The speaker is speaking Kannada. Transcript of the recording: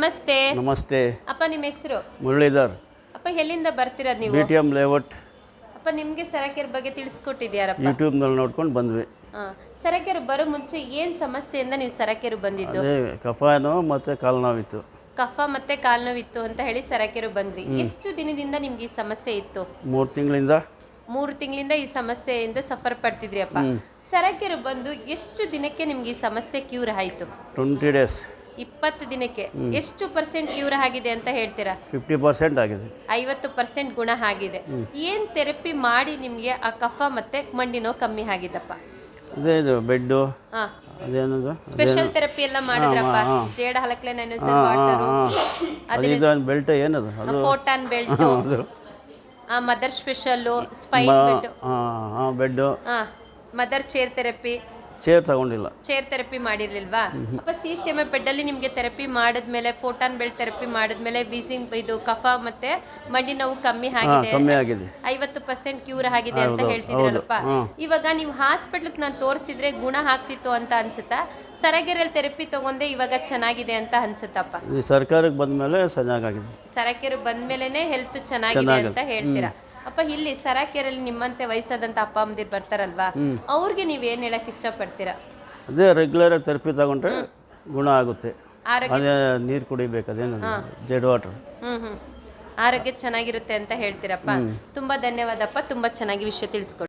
ನಮಸ್ತೆ. ನಮಸ್ತೆ. ಅಪ್ಪ ನಿಮ್ಮ ಹೆಸರು? ಮುರಳೀಧರ್. ಅಪ್ಪ ಎಲ್ಲಿಂದ ಬರ್ತಿರೋದು ನೀವು? BTM layout. ಅಪ್ಪ ನಿಮಗೆ ಸರಕೆರ ಬಗ್ಗೆ ತಿಳಿಸ್ಕೊಟ್ಟಿದ್ಯಾರಪ್ಪ? ಯೂಟ್ಯೂಬ್ನಲ್ಲಿ ನೋಡ್ಕೊಂಡು ಬಂದ್ವಿ. ಸರಕೆರು ಬರೋ ಮುಂಚೆ ಏನು ಸಮಸ್ಯೆಯಿಂದ ನೀವು ಸರಕೆರು ಬಂದಿದ್ದು? ಅದೇ ಕಫಾನು ಮತ್ತು ಕಾಲು ನೋವಿತ್ತು. ಕಫ ಮತ್ತೆ ಕಾಲು ನೋವಿತ್ತು ಅಂತ ಹೇಳಿ ಸರಕೆರು ಬಂದ್ರಿ. ಎಷ್ಟು ದಿನದಿಂದ ನಿಮ್ಗೆ ಈ ಸಮಸ್ಯೆ ಇತ್ತು? 3 ತಿಂಗಳಿಂದ. 3 ತಿಂಗಳಿಂದ ಈ ಸಮಸ್ಯೆಯಿಂದ ಸಫರ್ ಪಡ್ತಿದ್ರಿ ಅಪ್ಪ. ಸರಕೆರು ಬಂದು ಎಷ್ಟು ದಿನಕ್ಕೆ ನಿಮ್ಗೆ ಈ ಸಮಸ್ಯೆ ಕ್ಯೂರ್ ಆಯಿತು? 20 ಡೇಸ್. 20 ದಿನಕ್ಕೆ ಎಷ್ಟು % ಕ್ಯೂರ್ ಆಗಿದೆ ಅಂತ ಹೇಳ್ತೀರಾ? 50% ಆಗಿದೆ. 50% ಗುಣ ಆಗಿದೆ. ಏನು ಥೆರಪಿ ಮಾಡಿ ನಿಮಗೆ ಆ ಕಫ ಮತ್ತೆ ಮಂಡಿ ನೋವು ಕಮ್ಮಿ ಆಗಿದಪ್ಪ? ಅದೇ ಇದು ಬೆಡ್ಡು. ಅದೇನದು ಸ್ಪೆಷಲ್ ಥೆರಪಿ ಎಲ್ಲ ಮಾಡಿದ್ರಪ್ಪ? ಜೇಡ ಹಲಕ್ಲೆ ನೈನೋಸರ್ ವಾಟರು, ಅದು ಬೆಲ್ಟ್ ಏನದು? ಅದು photon belt, mother special, spine bed, bed, mother chair therapy. Chair ತಗೊಂಡಿಲ್ಲ. ಚೇರ್ ಥೆರಪಿ ಮಾಡಿರ್ಲಿಲ್ವಾ ಅಪ್ಪ? CCMA ಬೆಡ್ಡಲ್ಲಿ ನಿಮಗೆ ಥೆರಪಿ ಮಾಡಿದ್ಮೇಲೆ, ಫೋಟಾನ್ ಬೆಲ್ಟ್ ಥೆರಪಿ ಮಾಡಿದ್ಮೇಲೆ ವೀಸಿಂಗ್ ಇದು ಕಫ ಮತ್ತೆ ಮಂಡಿ ನೋವು ಕಮ್ಮಿ ಆಗಿದೆ. 50% ಕ್ಯೂರ್ ಆಗಿದೆ ಅಂತ ಹೇಳ್ತಿದ್ರಲ್ಲಪ್ಪ. ಇವಾಗ ನೀವು ಹಾಸ್ಪಿಟ್ಲಿಗೆ ನಾನು ತೋರಿಸಿದ್ರೆ ಗುಣ ಆಗ್ತಿತ್ತು ಅಂತ ಅನ್ಸುತ್ತಾ? ಸರಕೆರಲ್ಲಿ ಥೆರಪಿ ತಗೊಂಡೆ ಇವಾಗ ಚೆನ್ನಾಗಿದೆ ಅಂತ ಅನ್ಸುತ್ತಪ್ಪ? ಸರ್ಕಾರಕ್ಕೆ ಬಂದ್ಮೇಲೆ ಚೆನ್ನಾಗಿದೆ. ಸರಕೆರು ಬಂದ್ಮೇಲೆನೆ ಹೆಲ್ತ್ ಚೆನ್ನಾಗಿದೆ ಅಂತ ಹೇಳ್ತೀರಾ ಅಪ್ಪ? ಇಲ್ಲಿ ಸರಕೆರಲ್ಲಿ ನಿಮ್ಮಂತೆ ವಯಸ್ಸಾದಂತ ಅಪ್ಪ ಅಮ್ಮದಿರು ಬರ್ತಾರಲ್ವಾ, ಅವ್ರಿಗೆ ನೀವೇನು ಹೇಳಕ್ ಇಷ್ಟಪಡ್ತೀರಾ? ಅದೇ ರೆಗ್ಯುಲರ್ ಥೆರಪಿ ತಗೊಂಡ್ರೆ ಗುಣ ಆಗುತ್ತೆ. ಅದೇ ನೀರು ಕುಡಿಬೇಕು, ಅದೇನು ಜೆಡ್ ವಾಟರ್. ಆರೋಗ್ಯ ಚೆನ್ನಾಗಿರುತ್ತೆ ಅಂತ ಹೇಳ್ತೀರಪ್ಪ. ತುಂಬಾ ಧನ್ಯವಾದಪ್ಪ, ತುಂಬಾ ಚೆನ್ನಾಗಿ ವಿಷಯ ತಿಳಿಸ್ಕೊಡಿ.